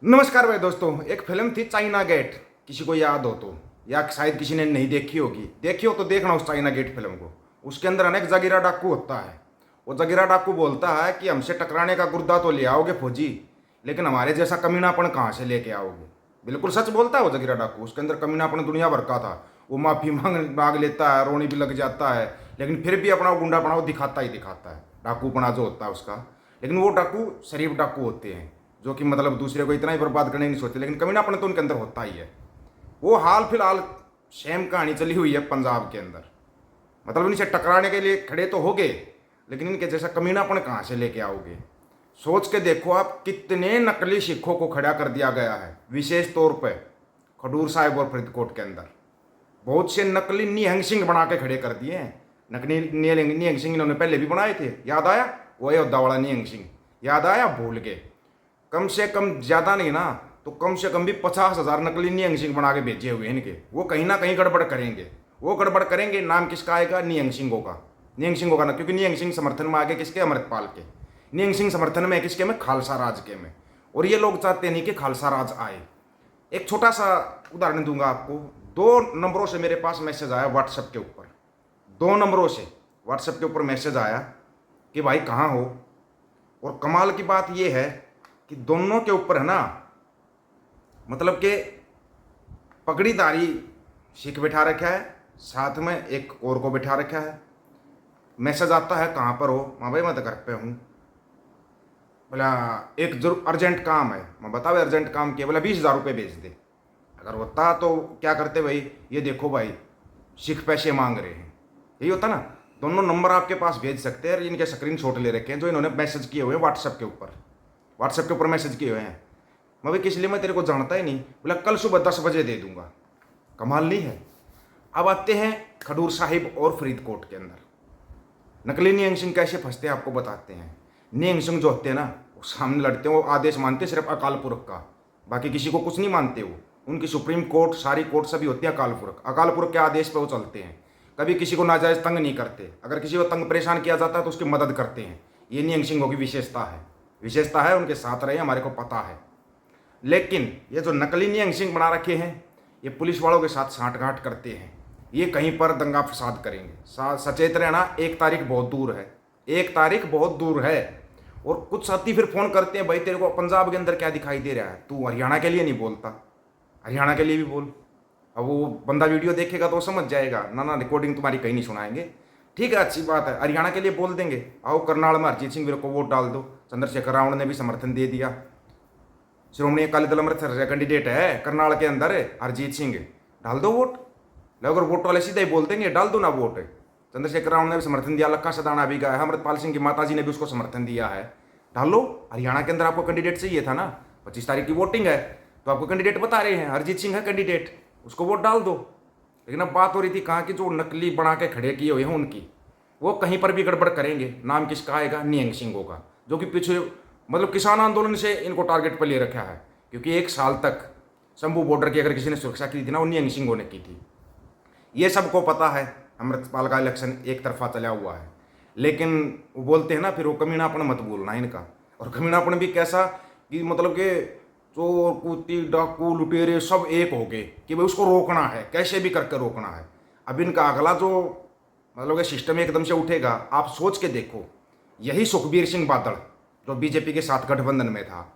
नमस्कार भाई दोस्तों। एक फिल्म थी चाइना गेट, किसी को याद हो तो, या शायद किसी ने नहीं देखी होगी। देखी हो तो देखना उस चाइना गेट फिल्म को। उसके अंदर अनेक जगीरा डाकू होता है। वो जगीरा डाकू बोलता है कि हमसे टकराने का गुर्दा तो ले आओगे फौजी, लेकिन हमारे जैसा कमीनापन कहाँ से लेके आओगे। बिल्कुल सच बोलता है वो जगीरा डाकू। उसके अंदर कमीनापन दुनिया भर का था। वो माफी मांग लेता है, रोनी भी लग जाता है, लेकिन फिर भी अपना गुंडापना वो दिखाता ही दिखाता है, डाकूपना जो होता है उसका। लेकिन वो डाकू शरीफ डाकू होते हैं, जो कि मतलब दूसरे को इतना ही बर्बाद करने नहीं सोचते, लेकिन कमीनापन तो उनके अंदर होता ही है। वो हाल फिलहाल सेम कहानी चली हुई है पंजाब के अंदर। मतलब इनसे टकराने के लिए खड़े तो हो गए, लेकिन इनके जैसा कमीनापन कहाँ से लेके आओगे। सोच के देखो आप, कितने नकली सिखों को खड़ा कर दिया गया है, विशेष तौर पर खडूर साहिब और फरीदकोट के अंदर। बहुत से नकली निहंग सिंह बना के खड़े कर दिए हैं। नकली निहंग सिंह इन्होंने पहले भी बनाए थे, याद आया? वो अयोध्या वाला निहंग सिंह, याद आया? भूल गए। कम से कम, ज़्यादा नहीं ना तो कम से कम भी 50,000 नकली निहंग सिंह बना के भेजे हुए हैं इनके। वो कहीं ना कहीं गड़बड़ करेंगे। वो गड़बड़ करेंगे, नाम किसका आएगा? निहंग सिंहों का। निहंग सिंहों का ना, क्योंकि निहंग सिंह समर्थन में आगे किसके? अमृतपाल के। निहंग सिंह समर्थन में किसके में? खालसा राज के में। और ये लोग चाहते नहीं कि खालसा राज आए। एक छोटा सा उदाहरण दूंगा आपको। 2 नंबरों से मेरे पास मैसेज आया व्हाट्सएप के ऊपर। 2 नंबरों से व्हाट्सएप के ऊपर मैसेज आया कि भाई कहाँ हो। और कमाल की बात यह है कि दोनों के ऊपर है ना, मतलब कि पगड़ीधारी सिख बिठा रखा है, साथ में एक और को बिठा रखा है। मैसेज आता है, कहाँ पर हो? मैं भाई मैं तो घर पे हूँ। बोला एक जरूर अर्जेंट काम है। मैं बताओ अर्जेंट काम किया? बोला 20,000 रुपये भेज दे। अगर होता तो क्या करते भाई? ये देखो भाई, सिख पैसे मांग रहे हैं। यही होता ना। दोनों नंबर आपके पास भेज सकते हैं, और इनके स्क्रीन शॉट ले रखे हैं जो इन्होंने मैसेज किए हुए हैं व्हाट्सएप के ऊपर। व्हाट्सएप के ऊपर मैसेज किए हुए हैं। मैं भाई किस लिए? मैं तेरे को जानता ही नहीं। बोला कल सुबह 10 बजे दे दूंगा। कमाल नहीं है? अब आते हैं खडूर साहिब और फरीदकोट के अंदर। नकली निहंग सिंह कैसे फंसते हैं आपको बताते हैं। निहंग सिंह जो होते हैं ना, वो सामने लड़ते हैं, वो आदेश मानते हैं सिर्फ अकाल पुरख का, बाकी किसी को कुछ नहीं मानते। वो उनकी सुप्रीम कोर्ट, सारी कोर्ट सभी होती है अकाल पुरख। अकाल पुरख के आदेश पर वो चलते हैं। कभी किसी को नाजायज तंग नहीं करते। अगर किसी को तंग परेशान किया जाता है तो उसकी मदद करते हैं। ये निहंग सिंहों की विशेषता है। उनके साथ रहे, हमारे को पता है। लेकिन ये जो नकली निहंग सिंह बना रखे हैं, ये पुलिस वालों के साथ साठगांठ करते हैं। ये कहीं पर दंगा फसाद करेंगे। सचेत रहना, 1 तारीख बहुत दूर है। 1 तारीख बहुत दूर है। और कुछ साथी फिर फोन करते हैं, भाई तेरे को पंजाब के अंदर क्या दिखाई दे रहा है? तू हरियाणा के लिए नहीं बोलता, हरियाणा के लिए भी बोल। अब वो बंदा वीडियो देखेगा तो वो समझ जाएगा, ना ना रिकॉर्डिंग तुम्हारी कहीं नहीं सुनाएंगे। ठीक है, अच्छी बात है, हरियाणा के लिए बोल देंगे। आओ करनाल में हरजीत सिंह को वोट डाल दो। चंद्रशेखर रावण ने भी समर्थन दे दिया। श्रोमणी अकाली दल अमृतसर से कैंडिडेट है करनाल के अंदर, हरजीत सिंह, डाल दो वोट। अगर वोट वाले सीधे ही बोल देंगे डाल दो ना वोट। चंद्रशेखर रावण ने भी समर्थन दिया, लक्का सदाना भी गया है, अमृतपाल सिंह की माताजी ने भी उसको समर्थन दिया है। डाल लो। हरियाणा के अंदर आपको कैंडिडेट चाहिए था ना, 25 तारीख की वोटिंग है, तो आपको कैंडिडेट बता रहे हैं, हरजीत सिंह है कैंडिडेट, उसको वोट डाल दो। लेकिन अब बात हो रही थी कहाँ की, जो नकली बना के खड़े किए हुए हैं उनकी। वो कहीं पर भी गड़बड़ करेंगे। नाम किसका आएगा? निहंग सिंहों का, जो कि पीछे मतलब किसान आंदोलन से इनको टारगेट पर ले रखा है। क्योंकि 1 साल तक शंभू बॉर्डर की अगर किसी ने सुरक्षा की थी ना, वो निहंग सिंहों ने की थी। ये सबको पता है। अमृतपाल का इलेक्शन एक तरफा चला हुआ है। लेकिन वो बोलते हैं ना, फिर वो कमीनापन मत बोलना इनका। और कमीनापन भी कैसा कि मतलब कि चोर कुत्ती डाकू लुटेरे सब एक हो गए कि भाई उसको रोकना है, कैसे भी करके रोकना है। अब इनका अगला जो मतलब कि सिस्टम एकदम से उठेगा, आप सोच के देखो। यही सुखबीर सिंह बादल जो बीजेपी के साथ गठबंधन में था,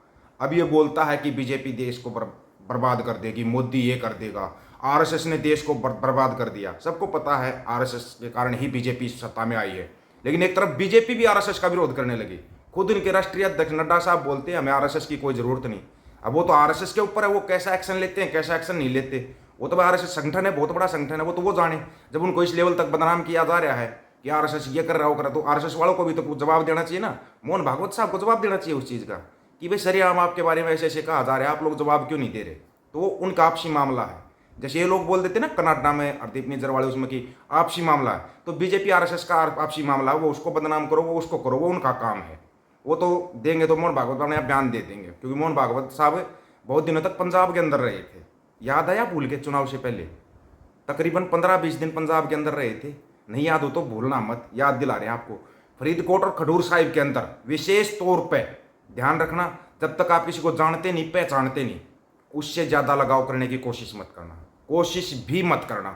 अब ये बोलता है कि बीजेपी देश को बर्बाद कर देगी, मोदी ये कर देगा। आरएसएस ने देश को बर्बाद कर दिया। सबको पता है आरएसएस के कारण ही बीजेपी सत्ता में आई है। लेकिन एक तरफ बीजेपी भी आरएसएस का विरोध करने लगी। खुद इनके राष्ट्रीय अध्यक्ष नड्डा साहब बोलते हैं हमें आरएसएस की कोई जरूरत नहीं। अब वो तो आरएसएस के ऊपर है, वो कैसा एक्शन लेते हैं कैसा एक्शन नहीं लेते। वो तो आरएसएस संगठन है, बहुत बड़ा संगठन है, वो तो वो जाने। जब उनको इस लेवल तक बदनाम किया जा रहा है कि आरएसएस ये कर रहा हो, तो आरएसएस वालों को भी तो जवाब देना चाहिए ना। मोहन भागवत साहब को जवाब देना चाहिए उस चीज़ का कि भाई सरेआम आपके बारे में ऐसे ऐसे कहा जा रहा है, आप लोग जवाब क्यों नहीं दे रहे। तो वो उनका आपसी मामला है। जैसे ये लोग बोल देते ना कनाडा में हरदीप निज्जर वाले उसमें कि आपसी मामला है, तो बीजेपी आरएसएस का आपसी मामला है। वो उसको बदनाम करो, वो उसको करो, वो उनका काम है। वो तो देंगे तो मोहन भागवत अपने आप बयान दे देंगे, क्योंकि मोहन भागवत साहब बहुत दिनों तक पंजाब के अंदर रहे थे। याद आया? भूल के चुनाव से पहले तकरीबन 15-20 दिन पंजाब के अंदर रहे थे। नहीं याद हो तो भूलना मत, याद दिला रहे हैं आपको। फरीदकोट और खडूर साहिब के अंदर विशेष तौर पर ध्यान रखना, जब तक आप किसी को जानते नहीं, पहचानते नहीं, उससे ज़्यादा लगाव करने की कोशिश मत करना, कोशिश भी मत करना।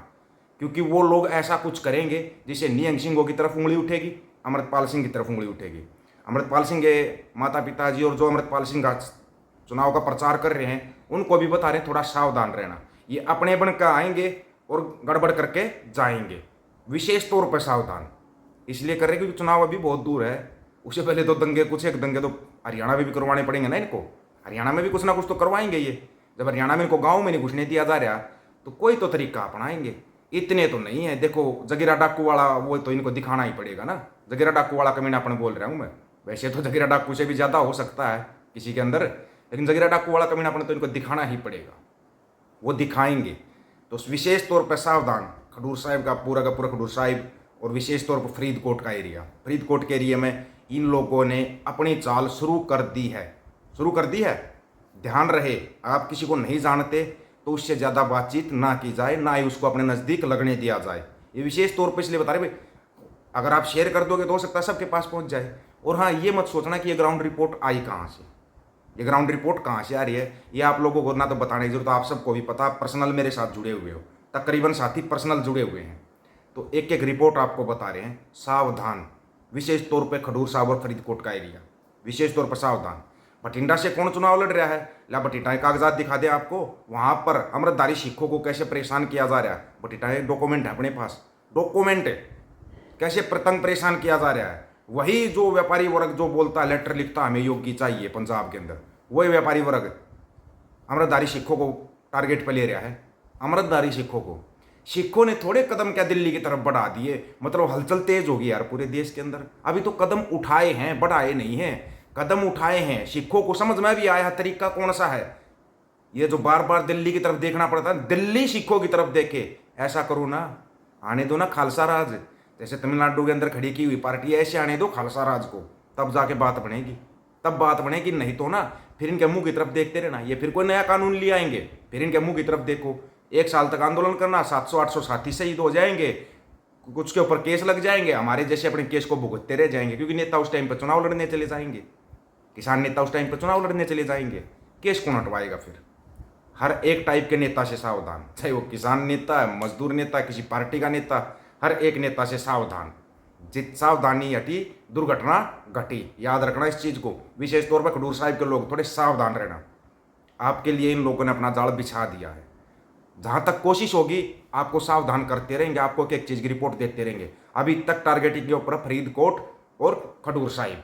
क्योंकि वो लोग ऐसा कुछ करेंगे जिससे निहंग सिंह की तरफ उंगली उठेगी, अमृतपाल सिंह की तरफ उंगली उठेगी। अमृतपाल सिंह के माता पिताजी और जो अमृतपाल सिंह का चुनाव का प्रचार कर रहे हैं, उनको भी बता रहे हैं थोड़ा सावधान रहना। ये अपने बन कर आएंगे और गड़बड़ करके जाएंगे। विशेष तौर पर सावधान इसलिए कर रहे हैं क्योंकि चुनाव अभी बहुत दूर है। उससे पहले तो दंगे, कुछ एक दंगे तो हरियाणा में भी करवाने पड़ेंगे ना इनको। हरियाणा में भी कुछ ना कुछ तो करवाएंगे ये। जब हरियाणा में इनको गाँव में नहीं घुसने दिया जा रहा तो कोई तो तरीका अपनाएंगे। इतने तो नहीं है। देखो जगीरा डाकू वाला, वो तो इनको दिखाना ही पड़ेगा ना। जगीरा डाकू वाला कमीना अपन बोल रहा हूँ मैं। वैसे तो जगीरा डाकू से भी ज़्यादा हो सकता है किसी के अंदर, लेकिन जगीरा डाकू वाला कमीना अपन तो इनको दिखाना ही पड़ेगा। वो दिखाएंगे। तो विशेष तौर पर सावधान। खडूर साहिब का पूरा खडूर साहिब और विशेष तौर पर फरीदकोट का एरिया, फरीदकोट के एरिया में इन लोगों ने अपनी चाल शुरू कर दी है। ध्यान रहे, आप किसी को नहीं जानते तो उससे ज़्यादा बातचीत ना की जाए, ना ही उसको अपने नज़दीक लगने दिया जाए। ये विशेष तौर पर इसलिए बता रहे भाई, अगर आप शेयर कर दोगे तो हो सकता है सबके पास पहुंच जाए। और हाँ, ये मत सोचना कि ये ग्राउंड रिपोर्ट आई कहाँ से, ये ग्राउंड रिपोर्ट कहाँ से आ रही है। ये आप लोगों को ना तो बताने की जरूरत, आप सबको भी पता, पर्सनल मेरे साथ जुड़े हुए हो, तकरीबन साथी पर्सनल जुड़े हुए हैं, तो एक एक रिपोर्ट आपको बता रहे हैं। सावधान, विशेष तौर पर खडूर साहब और फरीदकोट का एरिया, विशेष तौर पर सावधान। बठिंडा से कौन चुनाव लड़ रहा है, ला बठिंडा के कागजात दिखा दे आपको। वहां पर अमृतधारी सिखों को कैसे परेशान किया जा रहा है, बठिंडा के डॉक्यूमेंट है अपने पास, डॉक्यूमेंट है कैसे प्रतंग परेशान किया जा रहा है। वही जो व्यापारी वर्ग जो बोलता है, लेटर लिखता हमें योगी चाहिए पंजाब के अंदर, वही व्यापारी वर्ग अमृतधारी सिखों को टारगेट पर ले रहा है। अमृतधारी सिखों ने थोड़े कदम क्या दिल्ली की तरफ बढ़ा दिए, मतलब हलचल तेज होगी यार पूरे देश के अंदर। अभी तो कदम उठाए हैं, बढ़ाए नहीं हैं, कदम उठाए हैं। सिखों को समझ में भी आया तरीका कौन सा है। ये जो बार बार दिल्ली की तरफ देखना पड़ता है, दिल्ली सिखों की तरफ देखे। ऐसा करो ना, आने दो ना खालसा राज, जैसे तमिलनाडु के अंदर खड़ी की हुई पार्टी, ऐसे आने दो खालसा राज को, तब जाके बात बनेगी, तब बात बनेगी। नहीं तो ना फिर इनके मुंह की तरफ देखते रहना। ये फिर कोई नया कानून ले आएंगे, फिर इनके मुंह की तरफ देखो। 1 साल तक आंदोलन करना, 700-800 साथी शहीद हो जाएंगे, कुछ के ऊपर केस लग जाएंगे, हमारे जैसे अपने केस को भुगतते रह जाएंगे। क्योंकि नेता उस टाइम पर चुनाव लड़ने चले जाएंगे, किसान नेता उस टाइम पर चुनाव लड़ने चले जाएंगे, केस कौन हटवाएगा फिर। हर एक टाइप के नेता से सावधान, चाहे वो किसान नेता है, मजदूर नेता, किसी पार्टी का नेता, हर एक नेता से सावधान। जित सावधानी हटी दुर्घटना घटी, याद रखना इस चीज को। विशेष तौर पर खडूर साहिब के लोग थोड़े सावधान रहना। आपके लिए इन लोगों ने अपना जाल बिछा दिया है। जहां तक कोशिश होगी आपको सावधान करते रहेंगे, आपको एक एक चीज की रिपोर्ट देते रहेंगे। अभी तक टारगेटिंग के ऊपर फरीदकोट और खडूर साहिब,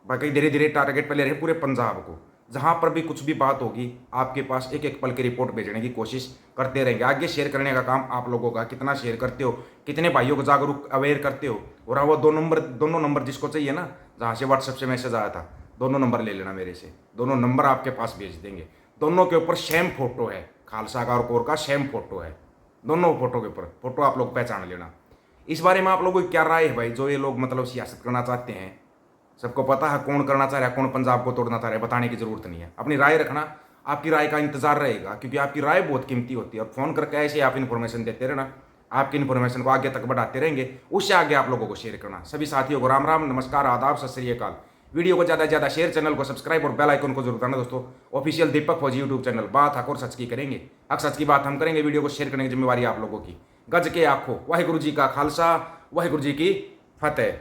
बाकी धीरे धीरे टारगेट पे ले रहे हैं पूरे पंजाब को। जहां पर भी कुछ भी बात होगी आपके पास एक एक पल की रिपोर्ट भेजने की कोशिश करते रहेंगे। आगे शेयर करने का काम आप लोगों का, कितना शेयर करते हो, कितने भाइयों को जागरूक अवेयर करते हो। और वो दोनों नंबर जिसको चाहिए ना, जहाँ से व्हाट्सएप से मैसेज आया था, दोनों नंबर ले लेना मेरे से, दोनों नंबर आपके पास भेज देंगे। दोनों के ऊपर सेम फोटो है, खालसा का और कोर का सेम फोटो है। दोनों फोटो के ऊपर फोटो आप लोग पहचान लेना। इस बारे में आप लोगों की क्या राय है भाई, जो ये लोग मतलब सियासत करना चाहते हैं। सबको पता है कौन करना चाह रहा है, कौन पंजाब को तोड़ना चाह रहा है, बताने की जरूरत नहीं है। अपनी राय रखना, आपकी राय का इंतजार रहेगा, क्योंकि आपकी राय बहुत कीमती होती है। और फोन करके ऐसे आप इन्फॉर्मेशन देते रहना, आपकी इन्फॉर्मेशन को आगे तक बढ़ाते रहेंगे, उससे आगे आप लोगों को शेयर करना। सभी साथियों को राम राम, नमस्कार, आदाब, सत श्री अकाल। वीडियो को ज़्यादा से ज़्यादा शेयर, चैनल को सब्सक्राइब और बेल आइकन को जरूर करना दोस्तों। ऑफिशियल दीपक फौजी यूट्यूब चैनल, बात हक और सच की करेंगे, हक सच की बात हम करेंगे। वीडियो को शेयर करने की जिम्मेवारी आप लोगों की। गज के आखो, वाहिगुरु जी का खालसा, वाहिगुरु जी की फतेह।